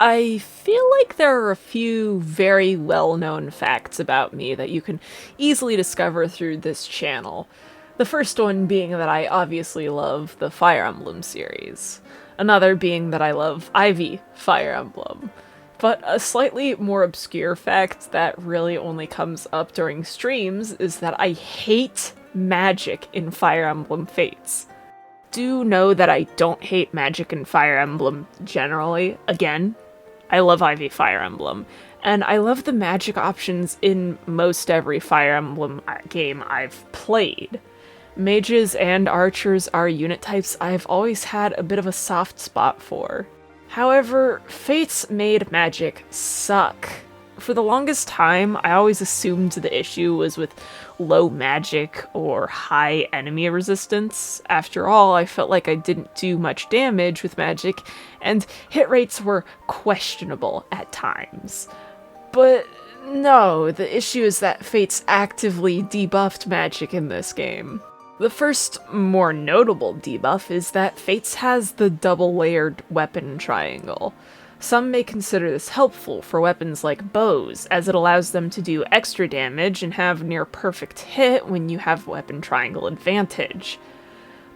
I feel like there are a few very well-known facts about me that you can easily discover through this channel. The first one being that I obviously love the Fire Emblem series. Another being that I love Ivy Fire Emblem. But a slightly more obscure fact that really only comes up during streams is that I hate magic in Fire Emblem Fates. Do know that I don't hate magic in Fire Emblem generally. Again, I love Ivy Fire Emblem, and I love the magic options in most every Fire Emblem game I've played. Mages and archers are unit types I've always had a bit of a soft spot for. However, Fates made magic suck. For the longest time, I always assumed the issue was with low magic or high enemy resistance. After all, I felt like I didn't do much damage with magic, and hit rates were questionable at times. But no, the issue is that Fates actively debuffed magic in this game. The first, more notable debuff is that Fates has the double-layered weapon triangle. Some may consider this helpful for weapons like bows, as it allows them to do extra damage and have near-perfect hit when you have weapon triangle advantage.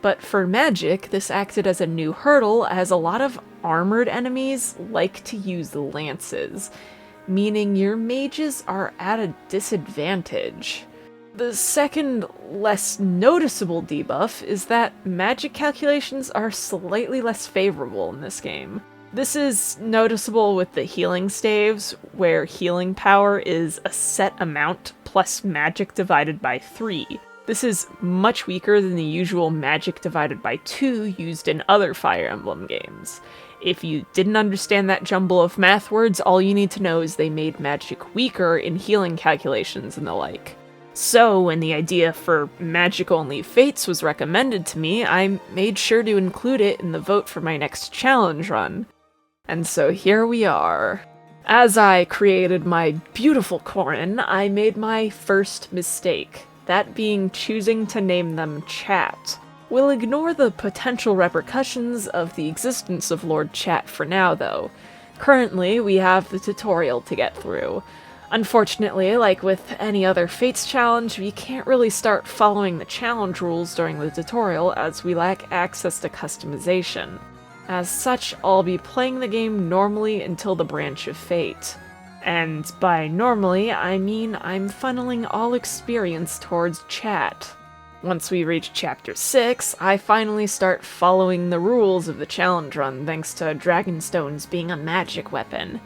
But for magic, this acted as a new hurdle, as a lot of armored enemies like to use lances, meaning your mages are at a disadvantage. The second, less noticeable debuff is that magic calculations are slightly less favorable in this game. This is noticeable with the healing staves, where healing power is a set amount plus magic divided by 3. This is much weaker than the usual magic divided by 2 used in other Fire Emblem games. If you didn't understand that jumble of math words, all you need to know is they made magic weaker in healing calculations and the like. So, when the idea for magic-only Fates was recommended to me, I made sure to include it in the vote for my next challenge run. And so here we are. As I created my beautiful Corrin, I made my first mistake, that being choosing to name them Chat. We'll ignore the potential repercussions of the existence of Lord Chat for now, though. Currently, we have the tutorial to get through. Unfortunately, like with any other Fates challenge, we can't really start following the challenge rules during the tutorial as we lack access to customization. As such, I'll be playing the game normally until the Branch of Fate. And by normally, I mean I'm funneling all experience towards Chat. Once we reach Chapter 6, I finally start following the rules of the challenge run thanks to Dragonstones being a magic weapon.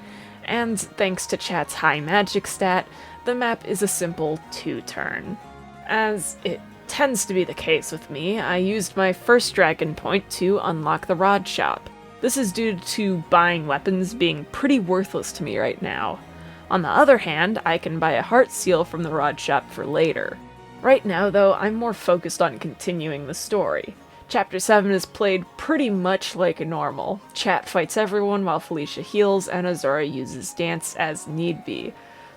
And thanks to Chat's high magic stat, the map is a simple 2-turn. As it tends to be the case with me, I used my first dragon point to unlock the Rod Shop. This is due to buying weapons being pretty worthless to me right now. On the other hand, I can buy a heart seal from the Rod Shop for later. Right now, though, I'm more focused on continuing the story. Chapter 7 is played pretty much like normal. Chat fights everyone while Felicia heals, and Azura uses dance as need be.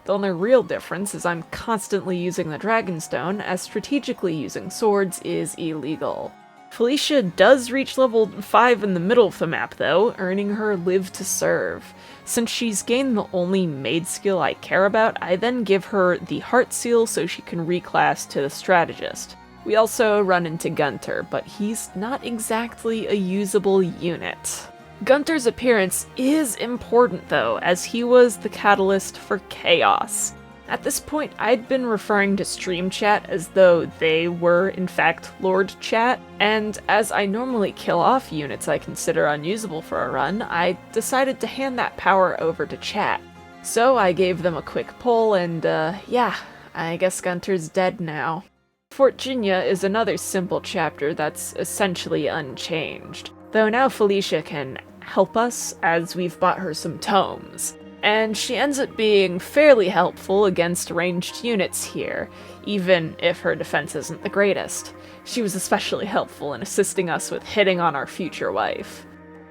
The only real difference is I'm constantly using the Dragonstone, as strategically using swords is illegal. Felicia does reach level 5 in the middle of the map though, earning her Live to Serve. Since she's gained the only maid skill I care about, I then give her the Heart Seal so she can reclass to the Strategist. We also run into Gunter, but he's not exactly a usable unit. Gunter's appearance is important though, as he was the catalyst for chaos. At this point, I'd been referring to Stream Chat as though they were, in fact, Lord Chat, and as I normally kill off units I consider unusable for a run, I decided to hand that power over to Chat. So I gave them a quick pull, and yeah, I guess Gunter's dead now. Fort Jinya is another simple chapter that's essentially unchanged, though now Felicia can help us as we've bought her some tomes. And she ends up being fairly helpful against ranged units here, even if her defense isn't the greatest. She was especially helpful in assisting us with hitting on our future wife.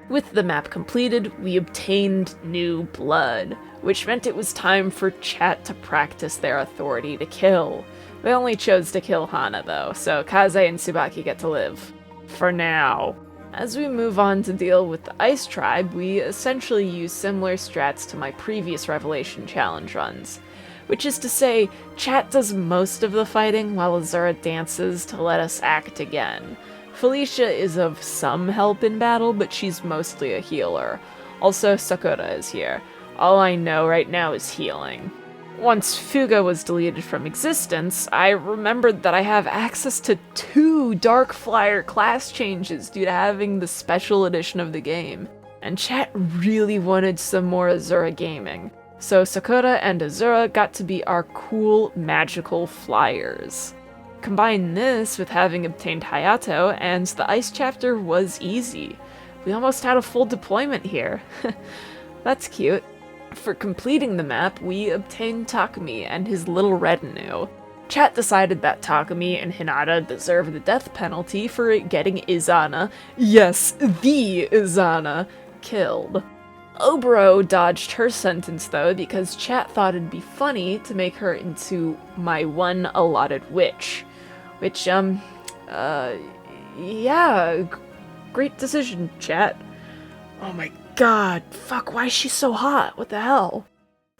With the map completed, we obtained new blood, which meant it was time for Chat to practice their authority to kill. They only chose to kill Hana though, so Kaze and Tsubaki get to live. For now. As we move on to deal with the Ice Tribe, we essentially use similar strats to my previous Revelation Challenge runs. Which is to say, chat does most of the fighting while Azura dances to let us act again. Felicia is of some help in battle, but she's mostly a healer. Also, Sakura is here. All I know right now is healing. Once Fuga was deleted from existence, I remembered that I have access to 2 Dark Flyer class changes due to having the special edition of the game, and chat really wanted some more Azura gaming. So Sakura and Azura got to be our cool, magical flyers. Combine this with having obtained Hayato, and the Ice chapter was easy. We almost had a full deployment here. That's cute. For completing the map, we obtained Takumi and his little retinue. Chat decided that Takumi and Hinata deserve the death penalty for getting Izana, yes, the Izana, killed. Oboro dodged her sentence though because chat thought it'd be funny to make her into my one allotted witch. Which, yeah, great decision, chat. Oh my god, fuck, why is she so hot? What the hell?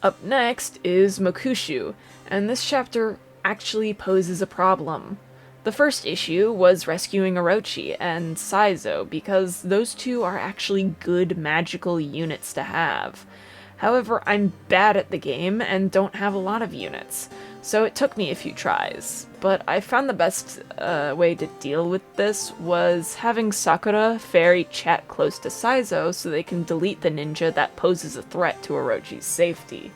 Up next is Mokushu, and this chapter actually poses a problem. The first issue was rescuing Orochi and Saizo, because those two are actually good magical units to have. However, I'm bad at the game and don't have a lot of units, so it took me a few tries. But I found the best way to deal with this was having Sakura ferry chat close to Saizo so they can delete the ninja that poses a threat to Orochi's safety.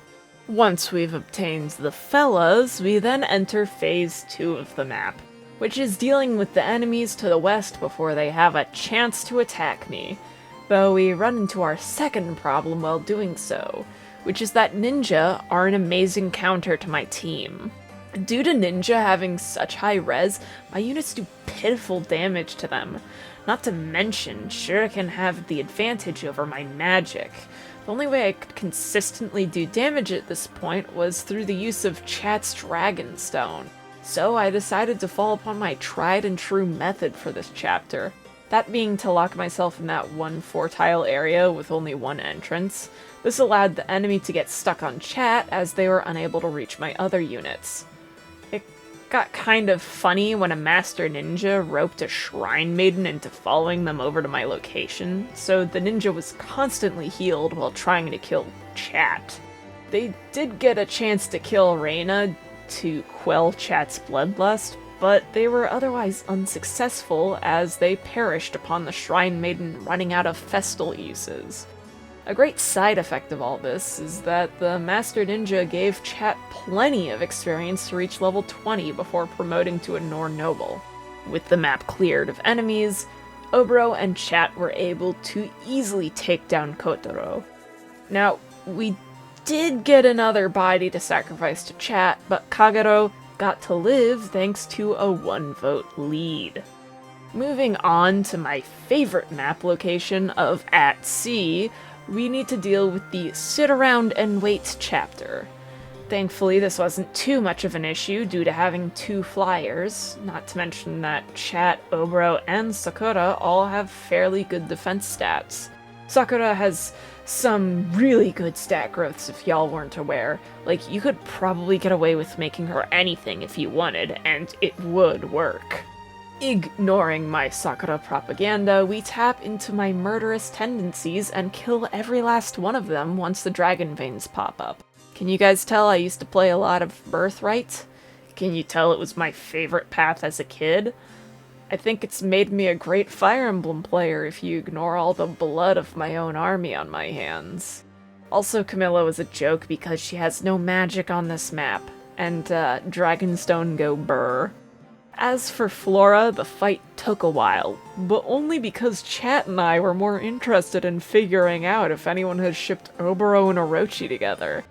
Once we've obtained the fellas, we then enter Phase 2 of the map, which is dealing with the enemies to the west before they have a chance to attack me. Though we run into our second problem while doing so, which is that ninja are an amazing counter to my team. Due to ninja having such high res, my units do pitiful damage to them. Not to mention, shuriken have the advantage over my magic. The only way I could consistently do damage at this point was through the use of chat's Dragonstone. So I decided to fall upon my tried and true method for this chapter. That being to lock myself in that one 4-tile area with only one entrance. This allowed the enemy to get stuck on chat as they were unable to reach my other units. It got kind of funny when a master ninja roped a shrine maiden into following them over to my location, so the ninja was constantly healed while trying to kill chat. They did get a chance to kill Reina to quell chat's bloodlust, but they were otherwise unsuccessful as they perished upon the shrine maiden running out of festal uses. A great side effect of all this is that the Master Ninja gave chat plenty of experience to reach level 20 before promoting to a Nor Noble. With the map cleared of enemies, Oboro and chat were able to easily take down Kotaro. Now, we did get another body to sacrifice to chat, but Kagero got to live thanks to a 1-vote lead. Moving on to my favorite map location of At Sea, we need to deal with the Sit Around and Wait chapter. Thankfully, this wasn't too much of an issue due to having 2 flyers, not to mention that chat, Oboro, and Sakura all have fairly good defense stats. Sakura has some really good stat growths if y'all weren't aware. Like, you could probably get away with making her anything if you wanted, and it would work. Ignoring my Sakura propaganda, we tap into my murderous tendencies and kill every last one of them once the dragon veins pop up. Can you guys tell I used to play a lot of Birthright? Can you tell it was my favorite path as a kid? I think it's made me a great Fire Emblem player if you ignore all the blood of my own army on my hands. Also, Camilla was a joke because she has no magic on this map, and Dragonstone go burr. As for Flora, the fight took a while, but only because chat and I were more interested in figuring out if anyone has shipped Oboro and Orochi together.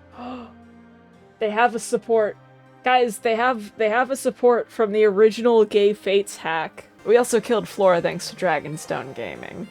They have a support. Guys, they have a support from the original Gay Fates hack. We also killed Flora thanks to Dragonstone Gaming.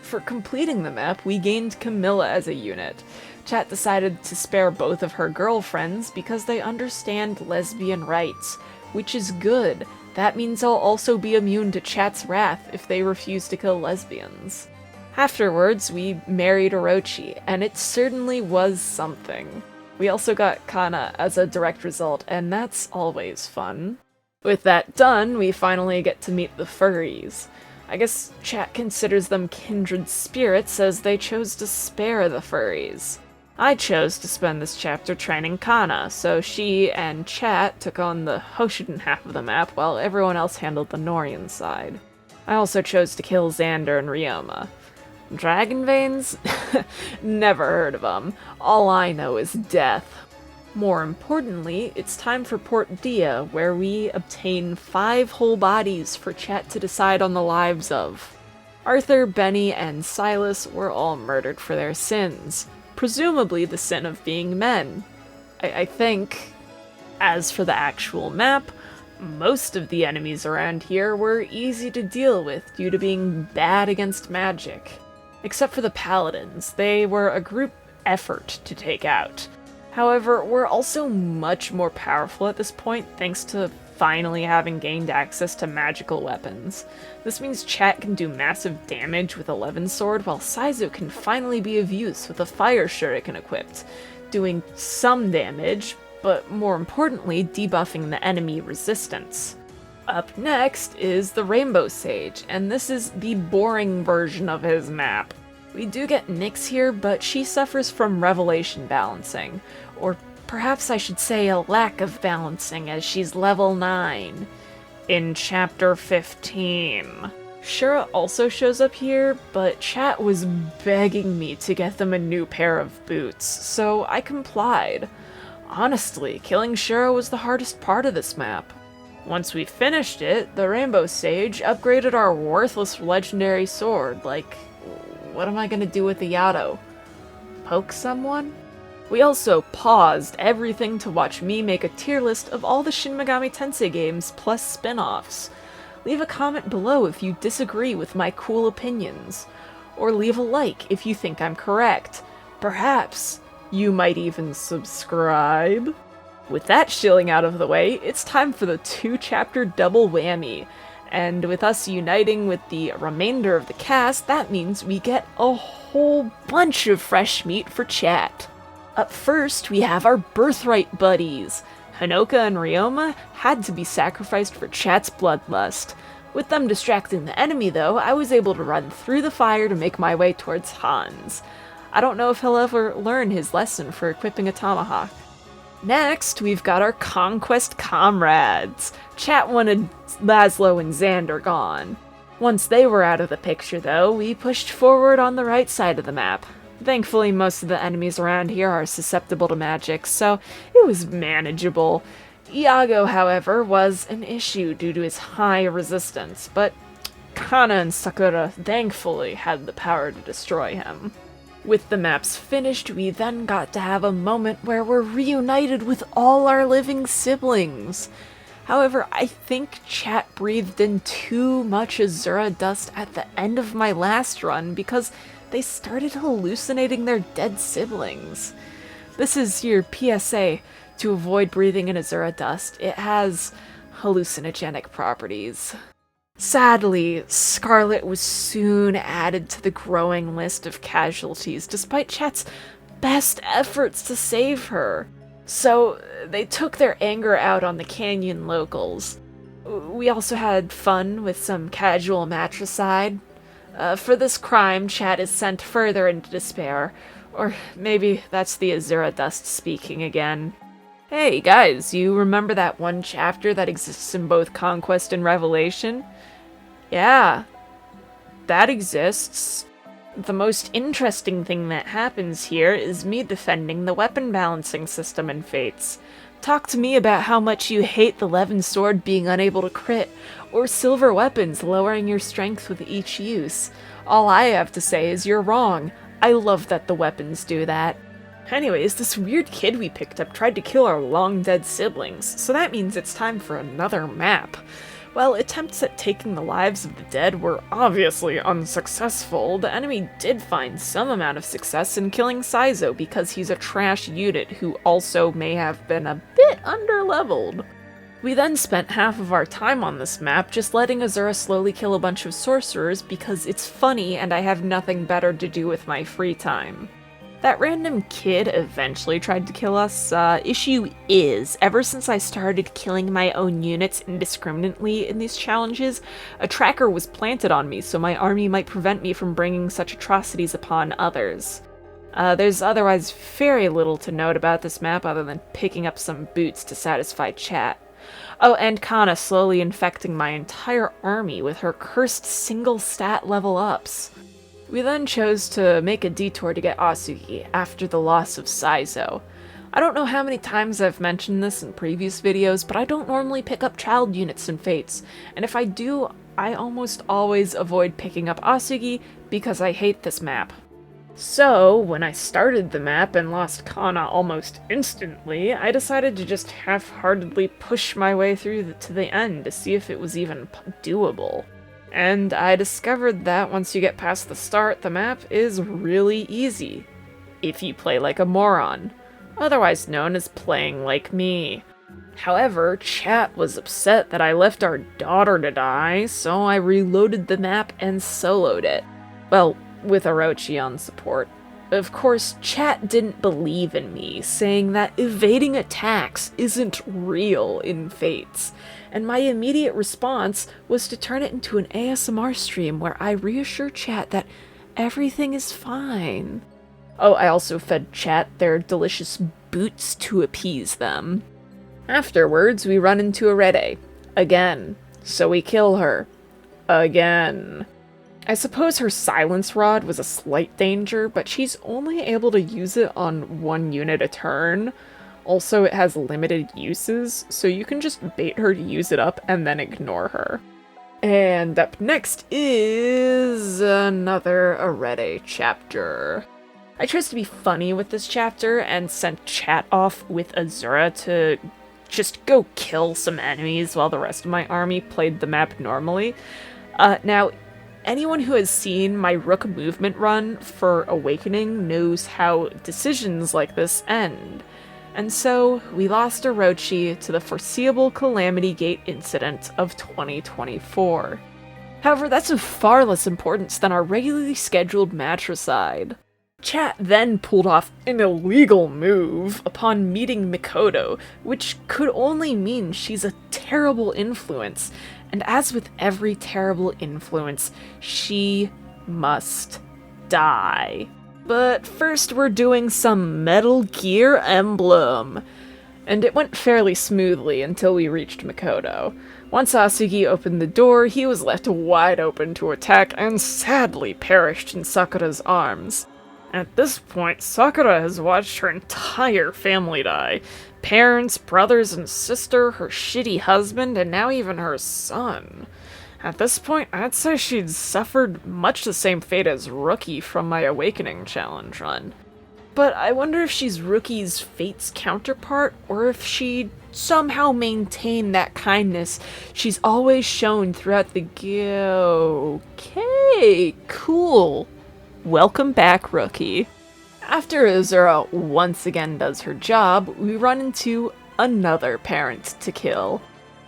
For completing the map, we gained Camilla as a unit. Chat decided to spare both of her girlfriends because they understand lesbian rights, which is good. that means I'll also be immune to Chat's wrath if they refuse to kill lesbians. Afterwards, we married Orochi, and it certainly was something. We also got Kana as a direct result, and that's always fun. With that done, we finally get to meet the furries. I guess Chat considers them kindred spirits as they chose to spare the furries. I chose to spend this chapter training Kana, so she and Chat took on the Hoshiden half of the map while everyone else handled the Norian side. I also chose to kill Xander and Ryoma. Dragon Veins? Never heard of them. All I know is death. More importantly, it's time for Port Dia, where we obtain 5 whole bodies for Chat to decide on the lives of. Arthur, Benny, and Silas were all murdered for their sins, presumably the sin of being men. I think. As for the actual map, most of the enemies around here were easy to deal with due to being bad against magic. Except for the paladins, they were a group effort to take out. However, we're also much more powerful at this point thanks to finally having gained access to magical weapons. This means Chat can do massive damage with a Levin Sword, while Saizo can finally be of use with a Fire Shuriken equipped, doing some damage, but more importantly, debuffing the enemy resistance. Up next is the Rainbow Sage, and this is the boring version of his map. We do get Nyx here, but she suffers from revelation balancing, or perhaps I should say a lack of balancing as she's level 9 in chapter 15. Shura also shows up here, but Chat was begging me to get them a new pair of boots, so I complied. Honestly, killing Shura was the hardest part of this map. Once we finished it, the Rainbow Sage upgraded our worthless legendary sword. Like, what am I gonna do with the Yato? Poke someone? We also paused everything to watch me make a tier list of all the Shin Megami Tensei games plus spin-offs. Leave a comment below if you disagree with my cool opinions, or leave a like if you think I'm correct. Perhaps you might even subscribe. With that shilling out of the way, it's time for the 2-chapter double whammy. And with us uniting with the remainder of the cast, that means we get a whole bunch of fresh meat for Chat. Up first, we have our birthright buddies. Hanoka and Ryoma had to be sacrificed for Chat's bloodlust. With them distracting the enemy though, I was able to run through the fire to make my way towards Hans. I don't know if he'll ever learn his lesson for equipping a tomahawk. Next, we've got our Conquest comrades. Chat wanted Laszlo and Xander gone. Once they were out of the picture though, we pushed forward on the right side of the map. Thankfully, most of the enemies around here are susceptible to magic, so it was manageable. Iago, however, was an issue due to his high resistance, but Kana and Sakura thankfully had the power to destroy him. With the maps finished, we then got to have a moment where we're reunited with all our living siblings. However, I think Chat breathed in too much Azura dust at the end of my last run because they started hallucinating their dead siblings. This is your PSA to avoid breathing in Azura dust. It has hallucinogenic properties. Sadly, Scarlet was soon added to the growing list of casualties, despite Chat's best efforts to save her. So, they took their anger out on the Canyon locals. We also had fun with some casual matricide. For this crime, Chat is sent further into despair. Or maybe that's the Azura dust speaking again. Hey guys, you remember that one chapter that exists in both Conquest and Revelation? Yeah, that exists. The most interesting thing that happens here is me defending the weapon balancing system in Fates. Talk to me about how much you hate the Levin Sword being unable to crit, or silver weapons lowering your strength with each use. All I have to say is you're wrong. I love that the weapons do that. Anyways, this weird kid we picked up tried to kill our long-dead siblings, so that means it's time for another map. While attempts at taking the lives of the dead were obviously unsuccessful, the enemy did find some amount of success in killing Saizo because he's a trash unit who also may have been a bit underleveled. We then spent half of our time on this map just letting Azura slowly kill a bunch of sorcerers because it's funny and I have nothing better to do with my free time. That random kid eventually tried to kill us. Issue is, ever since I started killing my own units indiscriminately in these challenges, a tracker was planted on me so my army might prevent me from bringing such atrocities upon others. There's otherwise very little to note about this map other than picking up some boots to satisfy chat. Oh, and Kana slowly infecting my entire army with her cursed single stat level ups. We then chose to make a detour to get Asugi after the loss of Saizo. I don't know how many times I've mentioned this in previous videos, but I don't normally pick up child units in Fates, and if I do, I almost always avoid picking up Asugi because I hate this map. So, when I started the map and lost Kana almost instantly, I decided to just half-heartedly push my way through to the end to see if it was even doable. And I discovered that once you get past the start, the map is really easy. If you play like a moron. Otherwise known as playing like me. However, chat was upset that I left our daughter to die, so I reloaded the map and soloed it. Well, with Orochi on support. Of course, chat didn't believe in me, saying that evading attacks isn't real in Fates, and my immediate response was to turn it into an ASMR stream where I reassure chat that everything is fine. Oh, I also fed chat their delicious boots to appease them. Afterwards, we run into Arete. Again. So we kill her. Again. I suppose her silence rod was a slight danger, but she's only able to use it on one unit a turn. Also, it has limited uses, so you can just bait her to use it up and then ignore her. And up next is another Arete chapter. I chose to be funny with this chapter and sent chat off with Azura to just go kill some enemies while the rest of my army played the map normally. Now, anyone who has seen my Rook movement run for Awakening knows how decisions like this end. And so, we lost Orochi to the foreseeable Calamity Gate incident of 2024. However, that's of far less importance than our regularly scheduled matricide. Chat then pulled off an illegal move upon meeting Mikoto, which could only mean she's a terrible influence, and as with every terrible influence, she must die. But first we're doing some Metal Gear Emblem. And it went fairly smoothly until we reached Mikoto. Once Asugi opened the door, he was left wide open to attack and sadly perished in Sakura's arms. At this point, Sakura has watched her entire family die. Parents, brothers and sister, her shitty husband, and now even her son. At this point, I'd say she'd suffered much the same fate as Rookie from my Awakening challenge run. But I wonder if she's Rookie's Fate's counterpart, or if she'd somehow maintain that kindness she's always shown throughout the game. Okay, cool. Welcome back, Rookie. After Azura once again does her job, we run into another parent to kill.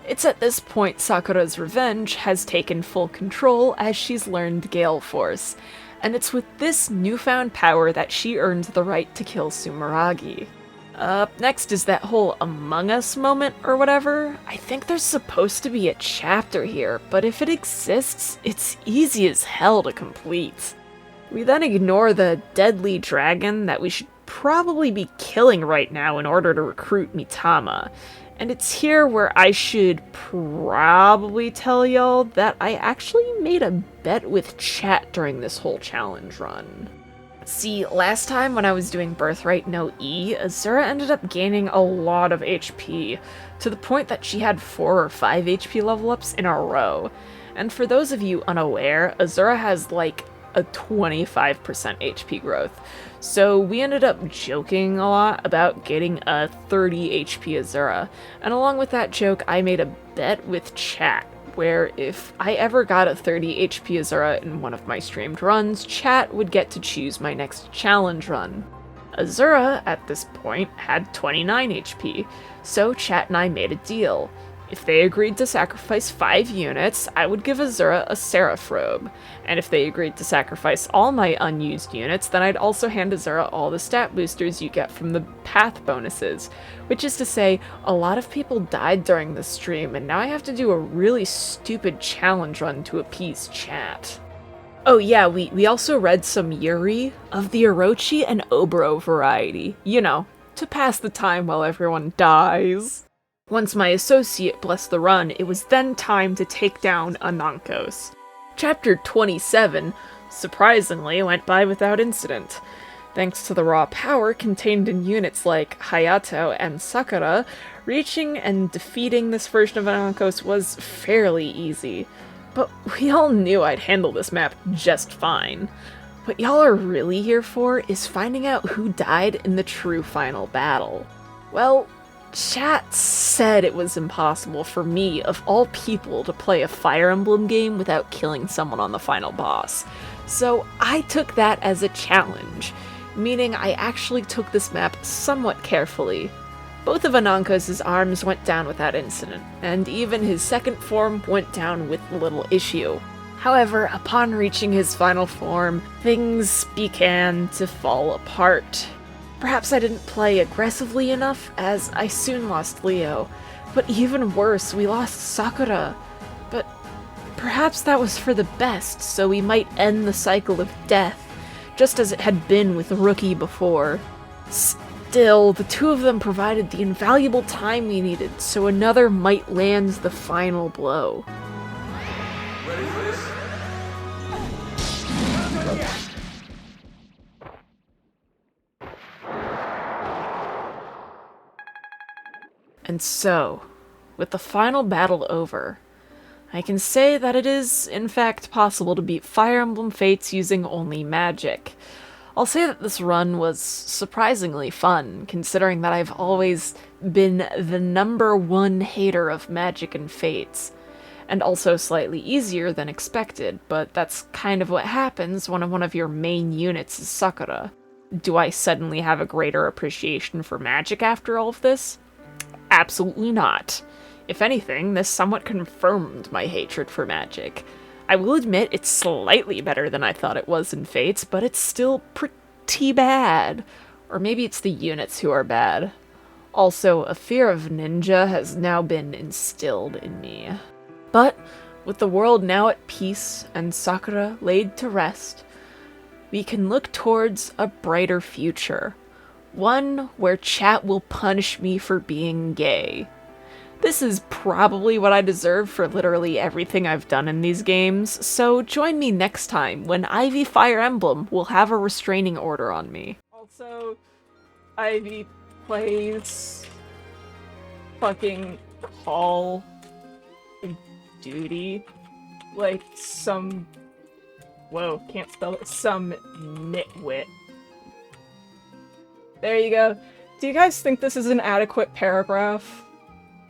It's at this point Sakura's revenge has taken full control as she's learned Gale Force, and it's with this newfound power that she earned the right to kill Sumeragi. Up next is that whole Among Us moment or whatever. I think there's supposed to be a chapter here, but if it exists, it's easy as hell to complete. We then ignore the deadly dragon that we should probably be killing right now in order to recruit Mitama. And it's here where I should probably tell y'all that I actually made a bet with chat during this whole challenge run. See, last time when I was doing Birthright No E, Azura ended up gaining a lot of HP, to the point that she had 4 or 5 HP level ups in a row. And for those of you unaware, Azura has like a 25% HP growth. So we ended up joking a lot about getting a 30 HP Azura, and along with that joke I made a bet with chat, where if I ever got a 30 HP Azura in one of my streamed runs, chat would get to choose my next challenge run. Azura, at this point, had 29 HP, so chat and I made a deal. If they agreed to sacrifice 5 units, I would give Azura a Seraph Robe, and if they agreed to sacrifice all my unused units, then I'd also hand Azura all the stat boosters you get from the path bonuses, which is to say, a lot of people died during the stream, and now I have to do a really stupid challenge run to appease chat. Oh yeah, we also read some Yuri of the Orochi and Oboro variety, you know, to pass the time while everyone dies. Once my associate blessed the run, it was then time to take down Anankos. Chapter 27, surprisingly, went by without incident. Thanks to the raw power contained in units like Hayato and Sakura, reaching and defeating this version of Anankos was fairly easy. But we all knew I'd handle this map just fine. What y'all are really here for is finding out who died in the true final battle. Well, chat said it was impossible for me, of all people, to play a Fire Emblem game without killing someone on the final boss. So I took that as a challenge, meaning I actually took this map somewhat carefully. Both of Anankos' arms went down without incident, and even his second form went down with little issue. However, upon reaching his final form, things began to fall apart. Perhaps I didn't play aggressively enough, as I soon lost Leo, but even worse, we lost Sakura. But perhaps that was for the best, so we might end the cycle of death, just as it had been with Rookie before. Still, the two of them provided the invaluable time we needed, so another might land the final blow. Ready for this? And so, with the final battle over, I can say that it is, in fact, possible to beat Fire Emblem Fates using only magic. I'll say that this run was surprisingly fun, considering that I've always been the #1 hater of magic and Fates, and also slightly easier than expected, but that's kind of what happens when one of your main units is Sakura. Do I suddenly have a greater appreciation for magic after all of this? Absolutely not. If anything, this somewhat confirmed my hatred for magic. I will admit it's slightly better than I thought it was in Fates, but it's still pretty bad. Or maybe it's the units who are bad. Also, a fear of ninja has now been instilled in me. But, with the world now at peace and Sakura laid to rest, we can look towards a brighter future. One where chat will punish me for being gay. This is probably what I deserve for literally everything I've done in these games, so join me next time when Ivy Fire Emblem will have a restraining order on me. Also, Ivy plays fucking Call of Duty like some... whoa, can't spell it. Some nitwit. There you go. Do you guys think this is an adequate paragraph?